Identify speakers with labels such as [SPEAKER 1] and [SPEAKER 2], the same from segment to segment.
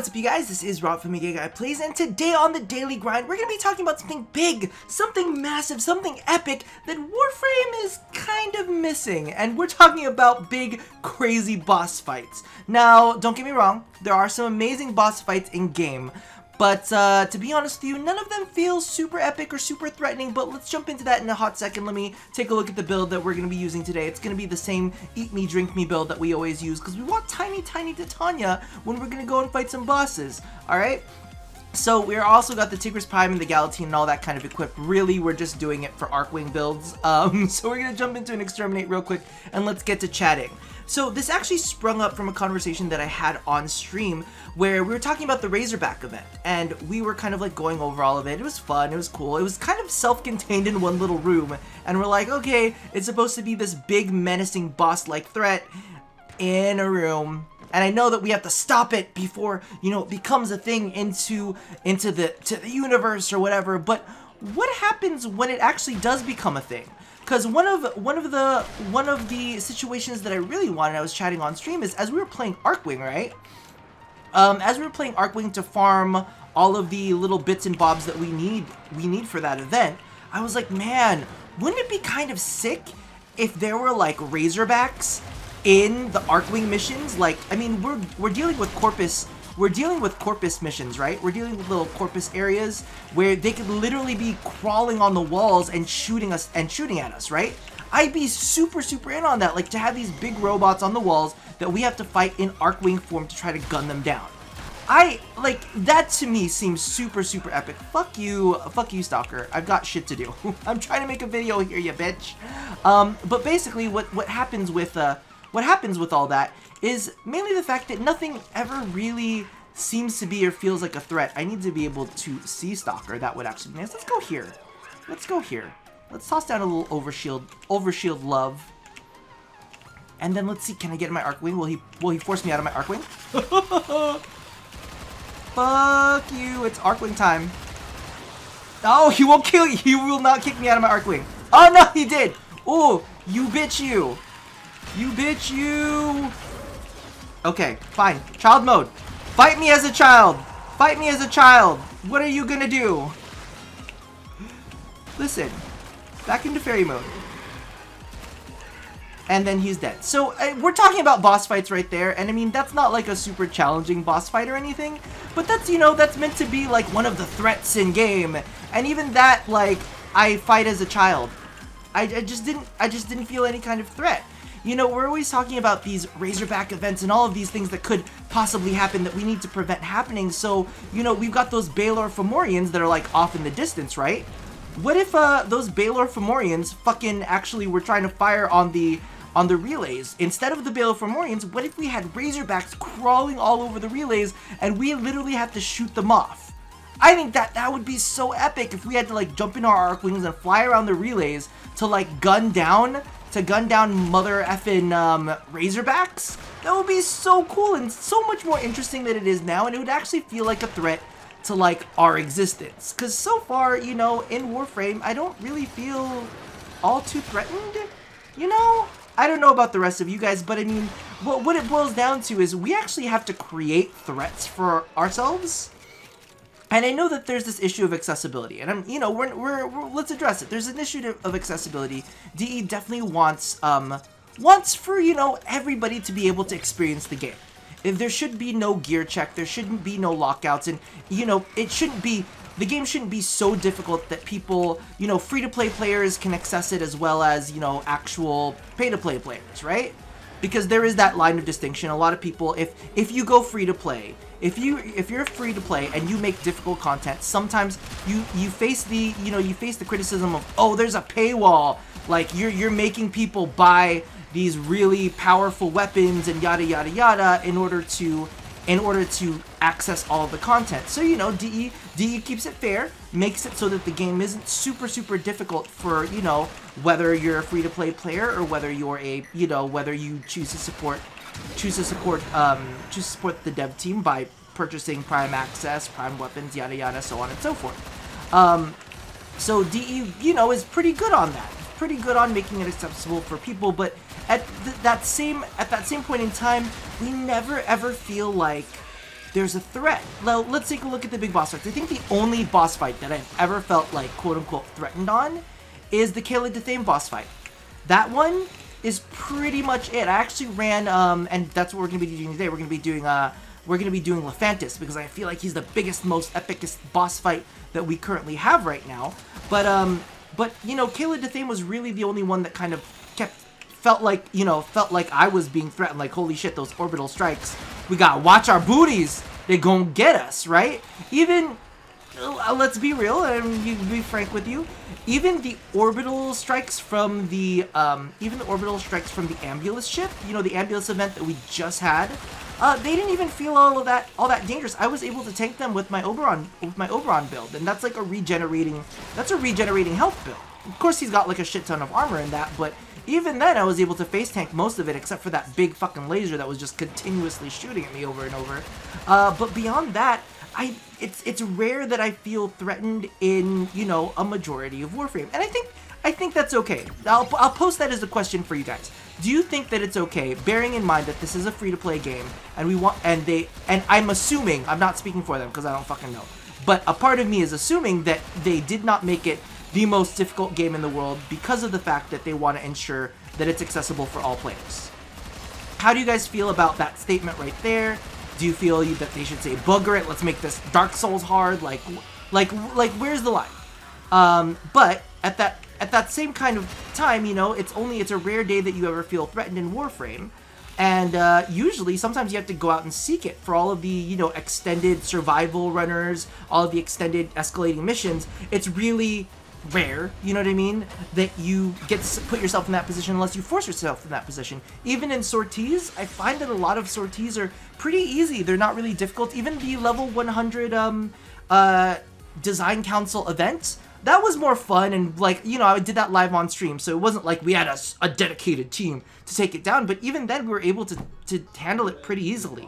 [SPEAKER 1] What's up, you guys? This is Rob from Guy Plays, and today on the Daily Grind, we're going to be talking about something big, something massive, something epic that Warframe is kind of missing, and we're talking about big, crazy boss fights. Now, don't get me wrong, there are some amazing boss fights in-game, but to be honest with you, none of them feel super epic or super threatening, but let's jump into that in a hot second. Let me take a look at the build that we're going to be using today. It's going to be the same eat me, drink me build that we always use, because we want tiny Titania when we're going to go and fight some bosses, alright? So we're also got the Tigris Prime and the Galatine and all that kind of equipped. Really, we're just doing it for Arcwing builds. So we're going to jump into an Exterminate real quick, and let's get to chatting. So this actually sprung up from a conversation that I had on stream where we were talking about the Razorback event, and we were kind of like going over all of it. It was fun, it was cool, it was kind of self-contained in one little room, and we're like, okay, it's supposed to be this big menacing boss-like threat in a room, and I know that we have to stop it before, you know, it becomes a thing into the universe or whatever, but what happens when it actually does become a thing? Because one of the situations that I really wanted, I was chatting on stream, is as we were playing Arcwing, right? As we were playing Arcwing to farm all of the little bits and bobs that we need for that event, I was like, man, wouldn't it be kind of sick if there were like Razorbacks in the Arcwing missions? Like, I mean, we're dealing with Corpus. We're dealing with Corpus missions, right? We're dealing with little Corpus areas where they could literally be crawling on the walls and shooting at us, right? I'd be super in on that, like to have these big robots on the walls that we have to fight in Arcwing form to try to gun them down. Like, that to me seems super epic. Fuck you, Stalker. I've got shit to do. I'm trying to make a video here, you bitch. But basically, what happens with all that is mainly the fact that nothing ever really seems to be or feels like a threat. I need to be able to see Stalker. That would actually be nice. Let's go here. Let's go here. Let's toss down a little overshield love. And then let's see, can I get in my Arcwing? Will he force me out of my Arcwing? Fuck you, it's Arcwing time. Oh, he won't kill you. He will not kick me out of my Arcwing. Oh no, he did. Oh, you bitch you. You bitch you. Okay, fine. Child mode. Fight me as a child. Fight me as a child. What are you gonna do? Listen. Back into fairy mode. And then he's dead. So, we're talking about boss fights right there, and I mean, that's not like a super challenging boss fight or anything, but that's, you know, that's meant to be like one of the threats in game, and even that, like, I fight as a child. I just didn't feel any kind of threat. You know, we're always talking about these Razorback events and all of these things that could possibly happen that we need to prevent happening, so, you know, we've got those Baelor Fomorians that are, like, off in the distance, right? What if, those Baelor Fomorians fucking actually were trying to fire on the relays? Instead of the Baelor Fomorians, what if we had Razorbacks crawling all over the relays and we literally have to shoot them off? I think that would be so epic if we had to, like, jump into our Arcwings and fly around the relays to, like, gun down mother effing Razorbacks. That would be so cool and so much more interesting than it is now, and it would actually feel like a threat to, like, our existence. Because so far, you know, in Warframe, I don't really feel all too threatened, you know? I don't know about the rest of you guys, but I mean, what it boils down to is we actually have to create threats for ourselves. And I know that there's this issue of accessibility, and you know, let's address it. There's an issue of accessibility. DE definitely wants for, you know, everybody to be able to experience the game. If there should be no gear check, there shouldn't be no lockouts, and, you know, the game shouldn't be so difficult that people, you know, free-to-play players can access it as well as, you know, actual pay-to-play players, right? Because there is that line of distinction. A lot of people, if you go free-to-play, if you're free-to-play and you make difficult content, sometimes you face the criticism of, oh, there's a paywall, like you're making people buy these really powerful weapons and yada yada yada in order to access all of the content. So, you know, DE keeps it fair, makes it so that the game isn't super difficult for, you know, whether you're a free-to-play player or whether you're a, you know, whether you choose to support the dev team by purchasing Prime Access, Prime Weapons, yada yada, so on and so forth. So DE, you know, is pretty good on that. Pretty good on making it accessible for people, but at that same point in time, we never ever feel like there's a threat. Now, let's take a look at the big boss fights. I think the only boss fight that I've ever felt like quote-unquote threatened on is the Kayla Dethame boss fight. That one is pretty much it. I actually ran, and that's what we're going to be doing today. We're going to be doing Lephantis, because I feel like he's the biggest, most epicest boss fight that we currently have right now. But you know, Kayla Dethame was really the only one that kind of felt like I was being threatened. Like, holy shit, those orbital strikes. We gotta watch our booties. They gon' get us, right? Even, let's be real and be frank with you. Even the orbital strikes from the Ambulance ship, you know, the Ambulance event that we just had, they didn't even feel all that dangerous. I was able to tank them with my Oberon build, and that's like a regenerating health build. Of course, he's got like a shit ton of armor in that, but even then, I was able to face tank most of it, except for that big fucking laser that was just continuously shooting at me over and over. But beyond that, it's rare that I feel threatened in, you know, a majority of Warframe, and I think that's okay. I'll post that as a question for you guys. Do you think that it's okay, bearing in mind that this is a free-to-play game, and I'm assuming, I'm not speaking for them because I don't fucking know, but a part of me is assuming that they did not make it the most difficult game in the world because of the fact that they want to ensure that it's accessible for all players. How do you guys feel about that statement right there? Do you feel that they should say, bugger it, let's make this Dark Souls hard? Like where's the line? But at that same kind of time, you know, it's a rare day that you ever feel threatened in Warframe. And usually, sometimes you have to go out and seek it for all of the, you know, extended survival runners, all of the extended escalating missions. It's really rare, you know what I mean, that you get to put yourself in that position unless you force yourself in that position. Even in sorties, I find that a lot of sorties are pretty easy. They're not really difficult. Even the level 100 Design Council event, that was more fun, and like, you know, I did that live on stream, so it wasn't like we had a dedicated team to take it down, but even then we were able to handle it pretty easily.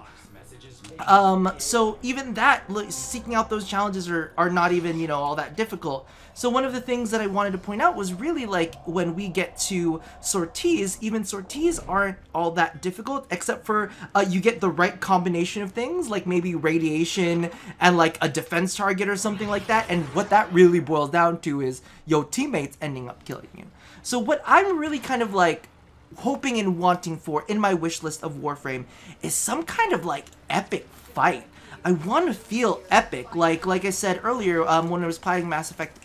[SPEAKER 1] So even that, seeking out those challenges are not even, you know, all that difficult. So one of the things that I wanted to point out was really, like, when we get to sorties, even sorties aren't all that difficult, except for you get the right combination of things, like maybe radiation and like a defense target or something like that, and what that really boils down to is your teammates ending up killing you. So what I'm really kind of like hoping and wanting for in my wish list of Warframe is some kind of like epic fight. I want to feel epic, like I said earlier, when I was playing Mass Effect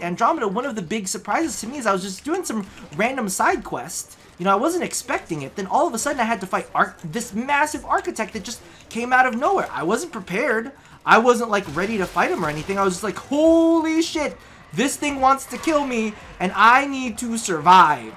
[SPEAKER 1] Andromeda. One of the big surprises to me is I was just doing some random side quest. You know, I wasn't expecting it. Then all of a sudden I had to fight this massive architect that just came out of nowhere. I wasn't prepared. I wasn't like ready to fight him or anything. I was just like, holy shit, this thing wants to kill me and I need to survive.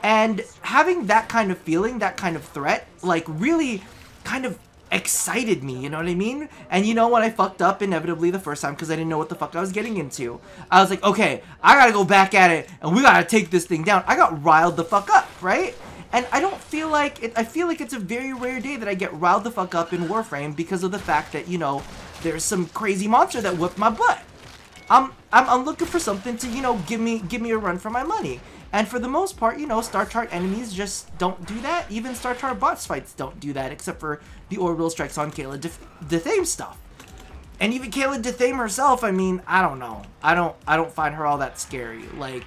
[SPEAKER 1] And having that kind of feeling, that kind of threat, like really kind of excited me, you know what I mean? And you know, when I fucked up inevitably the first time because I didn't know what the fuck I was getting into, I was like, okay, I gotta go back at it and we gotta take this thing down. I got riled the fuck up, right? And I don't feel like it, I feel like it's a very rare day that I get riled the fuck up in Warframe because of the fact that, you know, there's some crazy monster that whipped my butt. I'm looking for something to, you know, give me a run for my money. And for the most part, you know, Star Chart enemies just don't do that. Even Star Chart boss fights don't do that, except for the orbital strikes on Kayla Dethame stuff. And even Kayla Dethame herself, I mean, I don't know. I don't find her all that scary. Like,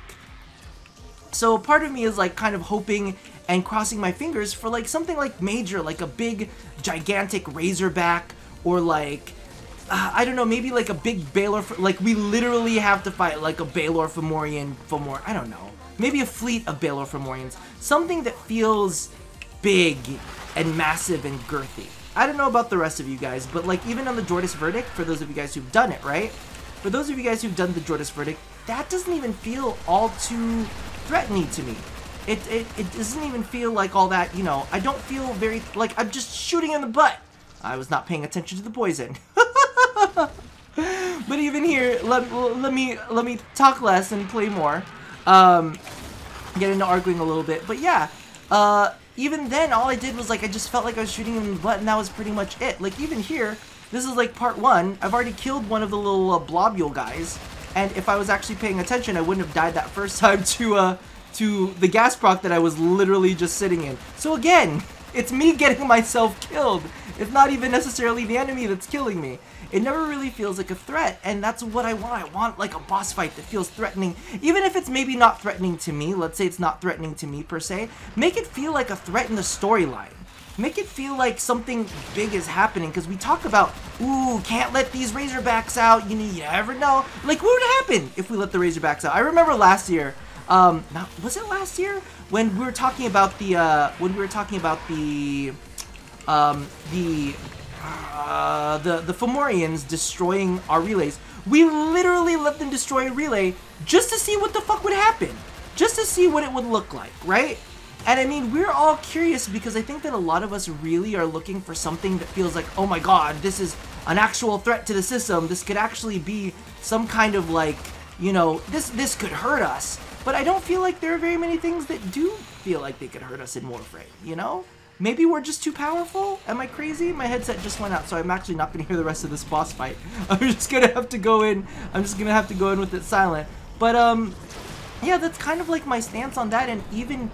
[SPEAKER 1] so part of me is like kind of hoping and crossing my fingers for like something like major, like a big, gigantic Razorback, or like, I don't know, maybe like a big Baylor, like we literally have to fight like a Baylor Fomorian, I don't know. Maybe a fleet of Baylor Fomorians. Something that feels big and massive and girthy. I don't know about the rest of you guys, but like even on the Jordas Verdict, for those of you guys who've done it, right? For those of you guys who've done the Jordas Verdict, that doesn't even feel all too threatening to me. It doesn't even feel like all that, you know, I don't feel very, like I'm just shooting in the butt. I was not paying attention to the poison. But even here, let me talk less and play more. Get into arguing a little bit, but yeah, even then, all I did was like, I just felt like I was shooting him in the butt, and that was pretty much it. Like even here, this is like part 1, I've already killed one of the little blobule guys, and if I was actually paying attention, I wouldn't have died that first time to the gas proc that I was literally just sitting in. So again, It's me getting myself killed. It's not even necessarily the enemy that's killing me. It never really feels like a threat, and that's what I want. I want like a boss fight that feels threatening. Even if it's maybe not threatening to me, let's say it's not threatening to me per se, make it feel like a threat in the storyline. Make it feel like something big is happening, because we talk about, ooh, can't let these Razorbacks out, you never know. Like, what would happen if we let the Razorbacks out? I remember last year, was it last year? When we were talking about the, the Fomorians destroying our relays. We literally let them destroy a relay just to see what the fuck would happen. Just to see what it would look like, right? And I mean, we're all curious because I think that a lot of us really are looking for something that feels like, oh my god, this is an actual threat to the system. This could actually be some kind of like, you know, this could hurt us. But I don't feel like there are very many things that do feel like they could hurt us in Warframe, you know? Maybe we're just too powerful? Am I crazy? My headset just went out, so I'm actually not going to hear the rest of this boss fight. I'm just going to have to go in. I'm just going to have to go in with it silent. But, yeah, that's kind of like my stance on that. And even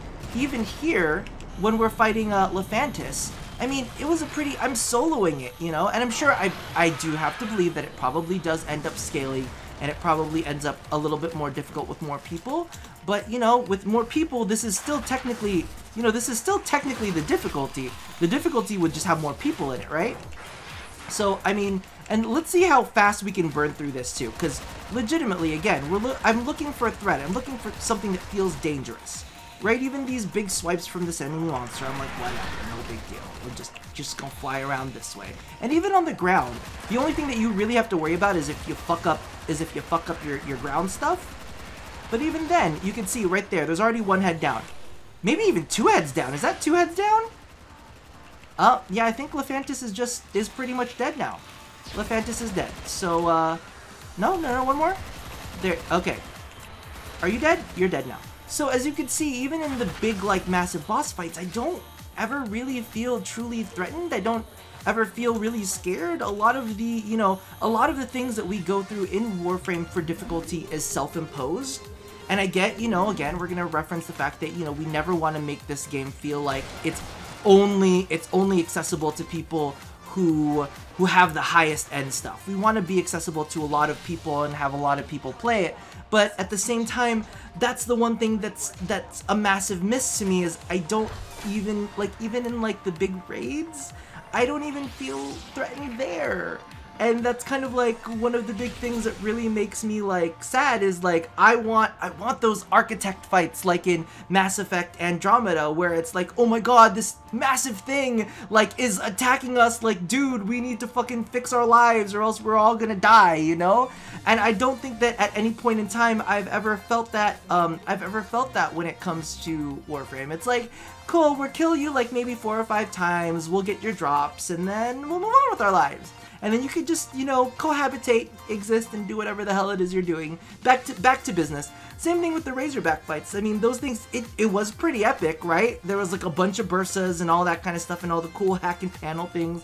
[SPEAKER 1] here, when we're fighting Lephantis, I mean, it was a pretty... I'm soloing it, you know? And I'm sure I do have to believe that it probably does end up scaling, and it probably ends up a little bit more difficult with more people. But, you know, with more people, this is still technically... You know, this is still technically the difficulty. The difficulty would just have more people in it, right? So, I mean, and let's see how fast we can burn through this too. Because, legitimately, again, I'm looking for a threat. I'm looking for something that feels dangerous. Right? Even these big swipes from this enemy monster, I'm like, whatever, no big deal. We're just gonna fly around this way. And even on the ground, the only thing that you really have to worry about is if you fuck up your ground stuff. But even then, you can see right there's already one head down. Maybe even two heads down. Is that two heads down? Yeah, I think Lephantis is pretty much dead now. Lephantis is dead. So, no, one more? There, okay. Are you dead? You're dead now. So, as you can see, even in the big, like, massive boss fights, I don't ever really feel truly threatened. I don't ever feel really scared. A lot of the things that we go through in Warframe for difficulty is self-imposed. And I get, you know, again, we're gonna reference the fact that, you know, we never want to make this game feel like it's only accessible to people who have the highest end stuff. We want to be accessible to a lot of people and have a lot of people play it. But at the same time, that's the one thing that's a massive miss to me is I don't even in like the big raids, I don't even feel threatened there. And that's kind of like one of the big things that really makes me like sad is like I want those architect fights like in Mass Effect Andromeda where it's like, oh my god, this massive thing like is attacking us, like dude, we need to fucking fix our lives or else we're all gonna die, you know? And I don't think that at any point in time I've ever felt that when it comes to Warframe. It's like, cool, we'll kill you like maybe 4 or 5 times, we'll get your drops, and then we'll move on with our lives. And then you could just, you know, cohabitate, exist, and do whatever the hell it is you're doing. Back to business. Same thing with the Razorback fights. I mean, those things, it was pretty epic, right? There was like a bunch of bursas and all that kind of stuff and all the cool hack and panel things.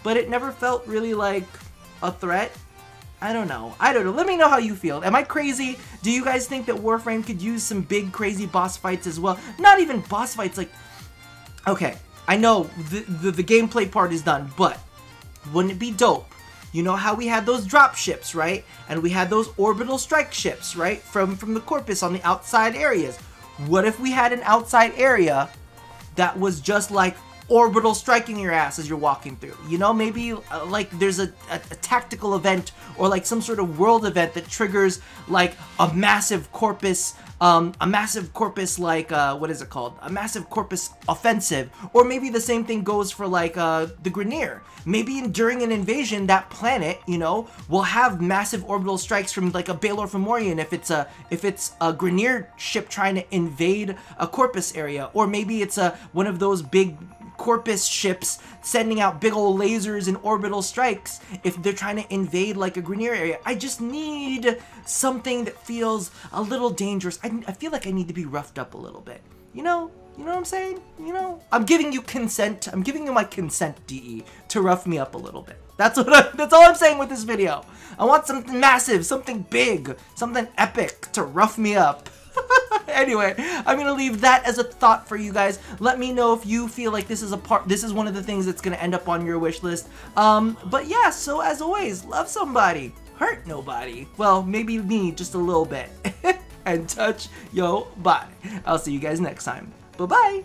[SPEAKER 1] But it never felt really like a threat. I don't know. Let me know how you feel. Am I crazy? Do you guys think that Warframe could use some big, crazy boss fights as well? Not even boss fights, like... Okay, I know the gameplay part is done, but... Wouldn't it be dope? You know how we had those drop ships, right? And we had those orbital strike ships, right? From the Corpus on the outside areas. What if we had an outside area that was just like orbital striking your ass as you're walking through? You know, maybe like there's a tactical event or like some sort of world event that triggers like a massive Corpus like, what is it called? A massive Corpus offensive. Or maybe the same thing goes for like the Grineer. Maybe during an invasion, that planet, you know, will have massive orbital strikes from like a Baelor Fomorian if it's a Grineer ship trying to invade a Corpus area. Or maybe it's one of those big Corpus ships sending out big old lasers and orbital strikes if they're trying to invade like a Grineer area. I just need something that feels a little dangerous. I feel like I need to be roughed up a little bit. You know what I'm saying? You know? I'm giving you consent. I'm giving you my consent, DE, to rough me up a little bit. That's all I'm saying with this video. I want something massive, something big, something epic to rough me up. Anyway, I'm gonna leave that as a thought for you guys. Let me know if you feel like this is one of the things that's gonna end up on your wish list. But yeah, so as always, love somebody, hurt nobody. Well, maybe me just a little bit. And touch yo body. I'll see you guys next time. Bye-bye.